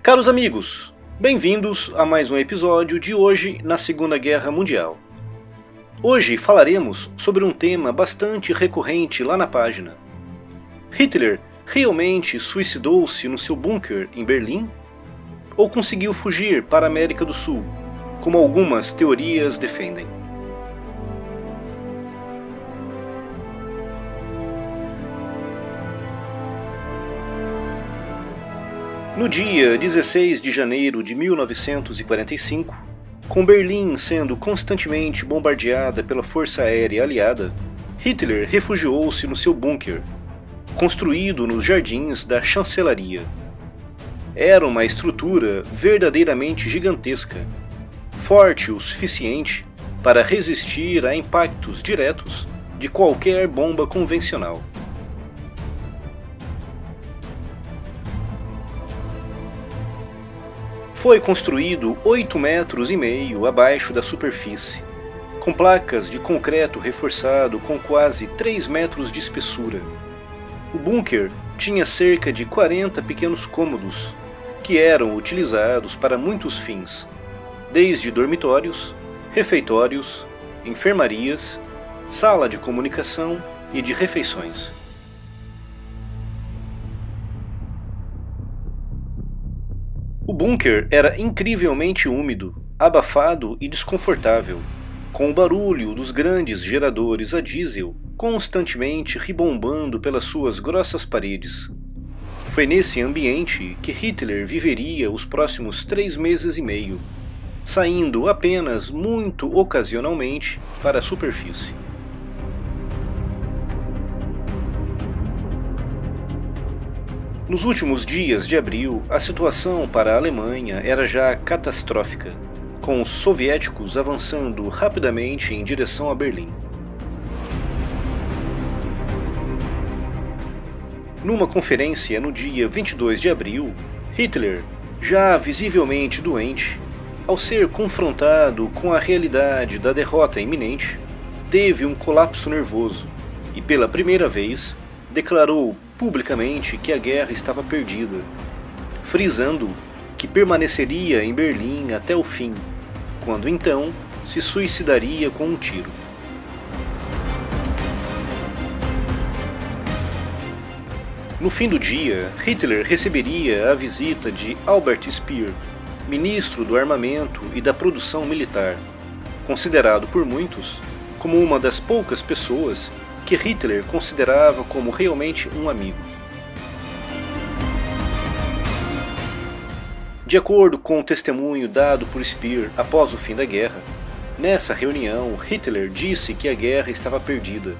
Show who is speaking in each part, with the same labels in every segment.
Speaker 1: Caros amigos, bem-vindos a mais um episódio de Hoje na Segunda Guerra Mundial. Hoje falaremos sobre um tema bastante recorrente lá na página. Hitler realmente suicidou-se no seu bunker em Berlim? Ou conseguiu fugir para a América do Sul, como algumas teorias defendem? No dia 16 de janeiro de 1945, com Berlim sendo constantemente bombardeada pela Força Aérea Aliada, Hitler refugiou-se no seu bunker, construído nos jardins da chancelaria. Era uma estrutura verdadeiramente gigantesca, forte o suficiente para resistir a impactos diretos de qualquer bomba convencional. Foi construído 8,5 metros abaixo da superfície, com placas de concreto reforçado com quase 3 metros de espessura. O bunker tinha cerca de 40 pequenos cômodos, que eram utilizados para muitos fins, desde dormitórios, refeitórios, enfermarias, sala de comunicação e de refeições. O bunker era incrivelmente úmido, abafado e desconfortável, com o barulho dos grandes geradores a diesel constantemente ribombando pelas suas grossas paredes. Foi nesse ambiente que Hitler viveria os próximos 3 meses e meio, saindo apenas muito ocasionalmente para a superfície. Nos últimos dias de abril, a situação para a Alemanha era já catastrófica, com os soviéticos avançando rapidamente em direção a Berlim. Numa conferência no dia 22 de abril, Hitler, já visivelmente doente, ao ser confrontado com a realidade da derrota iminente, teve um colapso nervoso e, pela primeira vez, declarou publicamente que a guerra estava perdida, frisando que permaneceria em Berlim até o fim, quando então se suicidaria com um tiro. No fim do dia, Hitler receberia a visita de Albert Speer, ministro do Armamento e da Produção Militar, considerado por muitos como uma das poucas pessoas que Hitler considerava como realmente um amigo. De acordo com o testemunho dado por Speer após o fim da guerra, nessa reunião Hitler disse que a guerra estava perdida,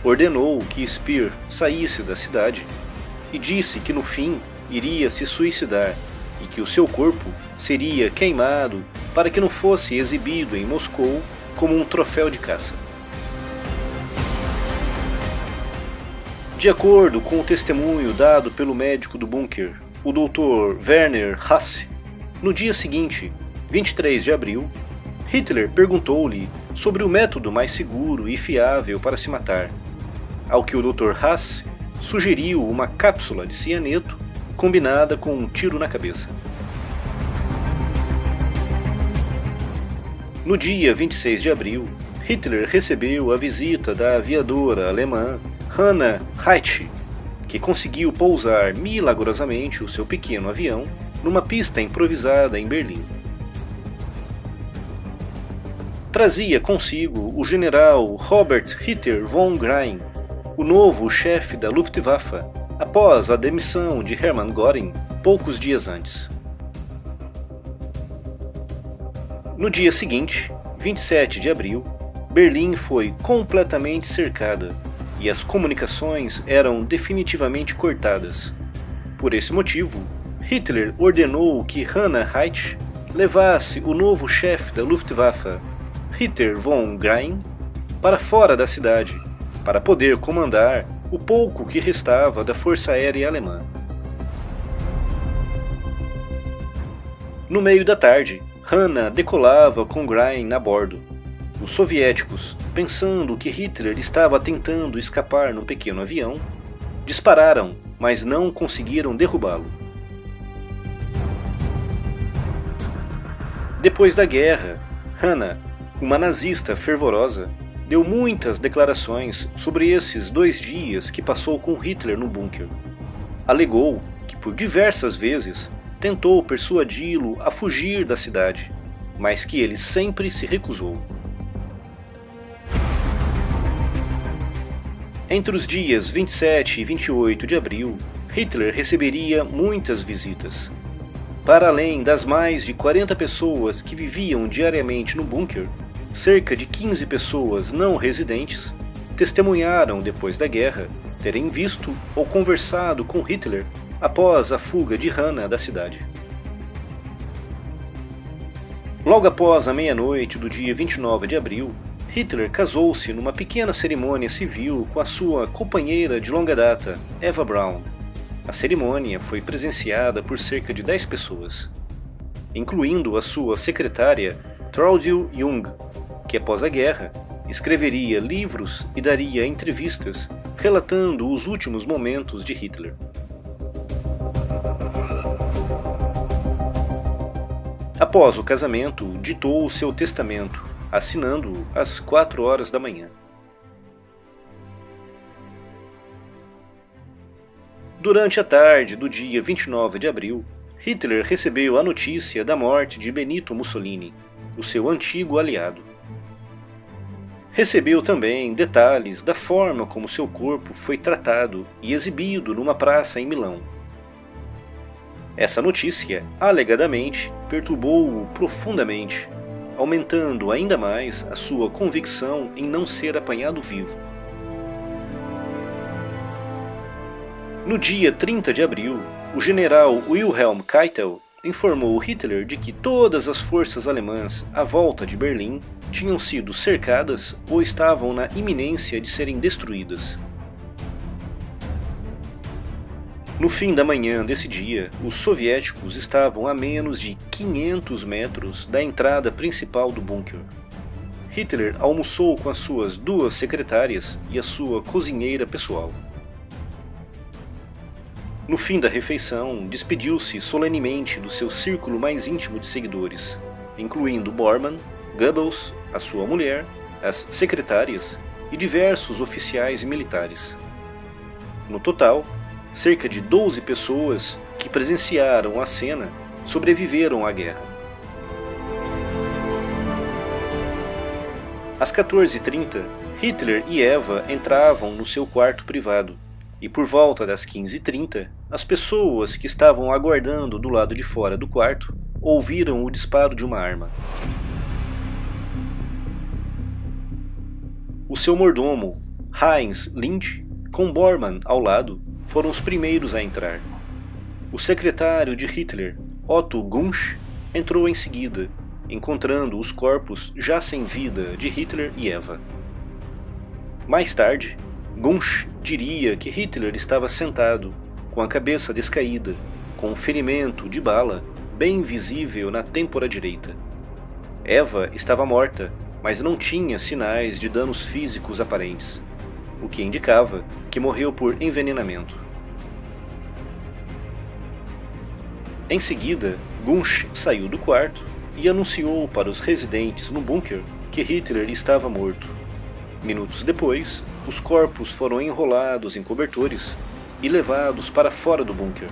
Speaker 1: ordenou que Speer saísse da cidade e disse que no fim iria se suicidar e que o seu corpo seria queimado para que não fosse exibido em Moscou como um troféu de caça. De acordo com o testemunho dado pelo médico do bunker, o Dr. Werner Hasse, no dia seguinte, 23 de abril, Hitler perguntou-lhe sobre o método mais seguro e fiável para se matar, ao que o Dr. Hasse sugeriu uma cápsula de cianeto combinada com um tiro na cabeça. No dia 26 de abril, Hitler recebeu a visita da aviadora alemã Hannah Heitsch, que conseguiu pousar milagrosamente o seu pequeno avião numa pista improvisada em Berlim. Trazia consigo o general Robert Ritter von Grein, o novo chefe da Luftwaffe, após a demissão de Hermann Göring poucos dias antes. No dia seguinte, 27 de abril, Berlim foi completamente cercada e as comunicações eram definitivamente cortadas. Por esse motivo, Hitler ordenou que Hannah Heitsch levasse o novo chefe da Luftwaffe, Ritter von Grein, para fora da cidade, para poder comandar o pouco que restava da Força Aérea Alemã. No meio da tarde, Hannah decolava com Grein a bordo. Os soviéticos, pensando que Hitler estava tentando escapar num pequeno avião, dispararam, mas não conseguiram derrubá-lo. Depois da guerra, Hannah, uma nazista fervorosa, deu muitas declarações sobre esses 2 dias que passou com Hitler no bunker. Alegou que por diversas vezes tentou persuadi-lo a fugir da cidade, mas que ele sempre se recusou. Entre os dias 27 e 28 de abril, Hitler receberia muitas visitas. Para além das mais de 40 pessoas que viviam diariamente no bunker, cerca de 15 pessoas não residentes testemunharam depois da guerra terem visto ou conversado com Hitler após a fuga de Hannah da cidade. Logo após a meia-noite do dia 29 de abril, Hitler casou-se numa pequena cerimônia civil com a sua companheira de longa data, Eva Braun. A cerimônia foi presenciada por cerca de 10 pessoas, incluindo a sua secretária Traudl Jung, que após a guerra escreveria livros e daria entrevistas relatando os últimos momentos de Hitler. Após o casamento, ditou o seu testamento, assinando-o às 4 horas da manhã. Durante a tarde do dia 29 de abril, Hitler recebeu a notícia da morte de Benito Mussolini, o seu antigo aliado. Recebeu também detalhes da forma como seu corpo foi tratado e exibido numa praça em Milão. Essa notícia, alegadamente, perturbou-o profundamente, aumentando ainda mais a sua convicção em não ser apanhado vivo. No dia 30 de abril, o general Wilhelm Keitel informou Hitler de que todas as forças alemãs à volta de Berlim tinham sido cercadas ou estavam na iminência de serem destruídas. No fim da manhã desse dia, os soviéticos estavam a menos de 500 metros da entrada principal do bunker. Hitler almoçou com as suas 2 secretárias e a sua cozinheira pessoal. No fim da refeição, despediu-se solenemente do seu círculo mais íntimo de seguidores, incluindo Bormann, Goebbels, a sua mulher, as secretárias e diversos oficiais e militares. No total, cerca de 12 pessoas que presenciaram a cena sobreviveram à guerra. Às 14h30, Hitler e Eva entravam no seu quarto privado, e por volta das 15h30, as pessoas que estavam aguardando do lado de fora do quarto ouviram o disparo de uma arma. O seu mordomo, Heinz Lind, com Bormann ao lado, foram os primeiros a entrar. O secretário de Hitler, Otto Gunsch, entrou em seguida, encontrando os corpos já sem vida de Hitler e Eva. Mais tarde, Gunsch diria que Hitler estava sentado, com a cabeça descaída, com um ferimento de bala bem visível na têmpora direita. Eva estava morta, mas não tinha sinais de danos físicos aparentes, o que indicava que morreu por envenenamento. Em seguida, Gunsch saiu do quarto e anunciou para os residentes no bunker que Hitler estava morto. Minutos depois, os corpos foram enrolados em cobertores e levados para fora do bunker.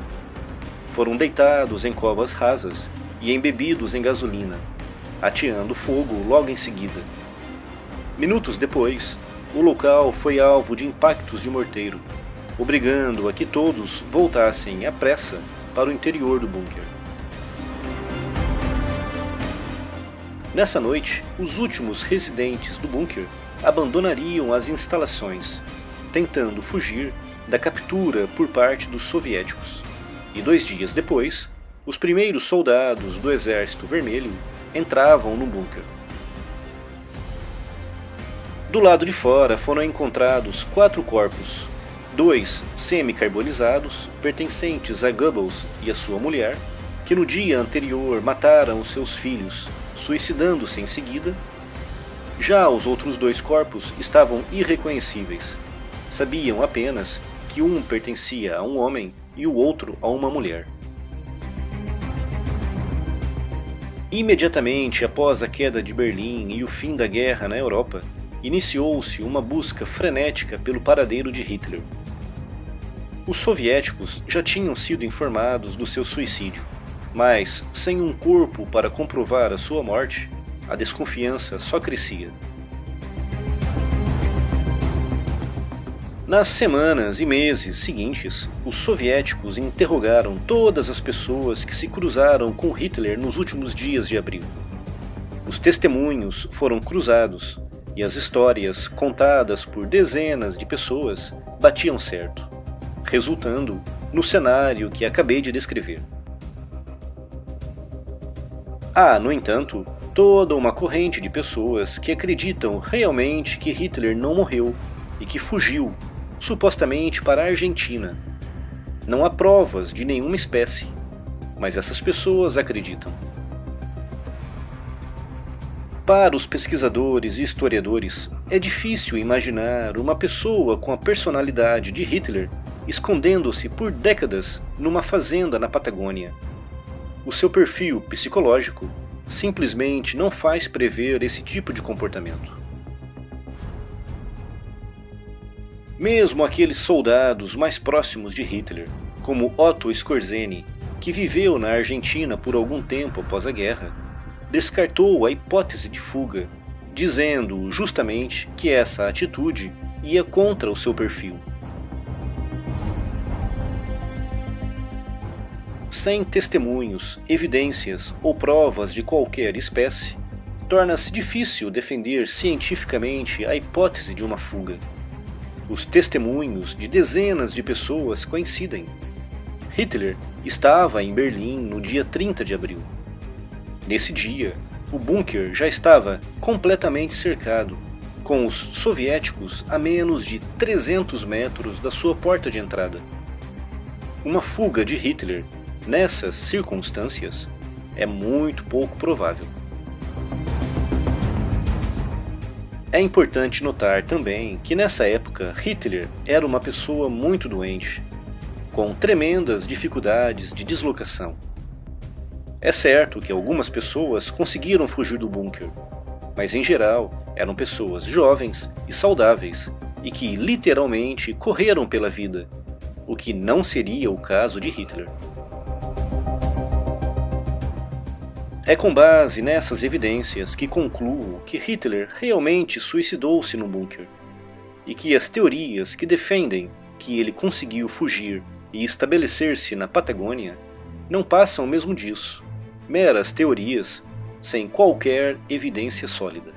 Speaker 1: Foram deitados em covas rasas e embebidos em gasolina, ateando fogo logo em seguida. Minutos depois, o local foi alvo de impactos de morteiro, obrigando a que todos voltassem à pressa para o interior do bunker. Nessa noite, os últimos residentes do bunker abandonariam as instalações, tentando fugir da captura por parte dos soviéticos. E 2 dias depois, os primeiros soldados do Exército Vermelho entravam no bunker. Do lado de fora foram encontrados 4 corpos, 2 semi-carbonizados, pertencentes a Goebbels e a sua mulher, que no dia anterior mataram os seus filhos, suicidando-se em seguida. Já os outros 2 corpos estavam irreconhecíveis. Sabiam apenas que um pertencia a um homem e o outro a uma mulher. Imediatamente após a queda de Berlim e o fim da guerra na Europa, iniciou-se uma busca frenética pelo paradeiro de Hitler. Os soviéticos já tinham sido informados do seu suicídio, mas, sem um corpo para comprovar a sua morte, a desconfiança só crescia. Nas semanas e meses seguintes, os soviéticos interrogaram todas as pessoas que se cruzaram com Hitler nos últimos dias de abril. Os testemunhos foram cruzados e as histórias contadas por dezenas de pessoas batiam certo, resultando no cenário que acabei de descrever. Há, no entanto, toda uma corrente de pessoas que acreditam realmente que Hitler não morreu e que fugiu, supostamente para a Argentina. Não há provas de nenhuma espécie, mas essas pessoas acreditam. Para os pesquisadores e historiadores, é difícil imaginar uma pessoa com a personalidade de Hitler escondendo-se por décadas numa fazenda na Patagônia. O seu perfil psicológico simplesmente não faz prever esse tipo de comportamento. Mesmo aqueles soldados mais próximos de Hitler, como Otto Skorzeny, que viveu na Argentina por algum tempo após a guerra, descartou a hipótese de fuga, dizendo justamente que essa atitude ia contra o seu perfil. Sem testemunhos, evidências ou provas de qualquer espécie, torna-se difícil defender cientificamente a hipótese de uma fuga. Os testemunhos de dezenas de pessoas coincidem. Hitler estava em Berlim no dia 30 de abril. Nesse dia, o bunker já estava completamente cercado, com os soviéticos a menos de 300 metros da sua porta de entrada. Uma fuga de Hitler, nessas circunstâncias, é muito pouco provável. É importante notar também que nessa época Hitler era uma pessoa muito doente, com tremendas dificuldades de deslocação. É certo que algumas pessoas conseguiram fugir do bunker, mas em geral eram pessoas jovens e saudáveis e que literalmente correram pela vida, o que não seria o caso de Hitler. É com base nessas evidências que concluo que Hitler realmente suicidou-se no bunker, e que as teorias que defendem que ele conseguiu fugir e estabelecer-se na Patagônia não passam mesmo disso, meras teorias sem qualquer evidência sólida.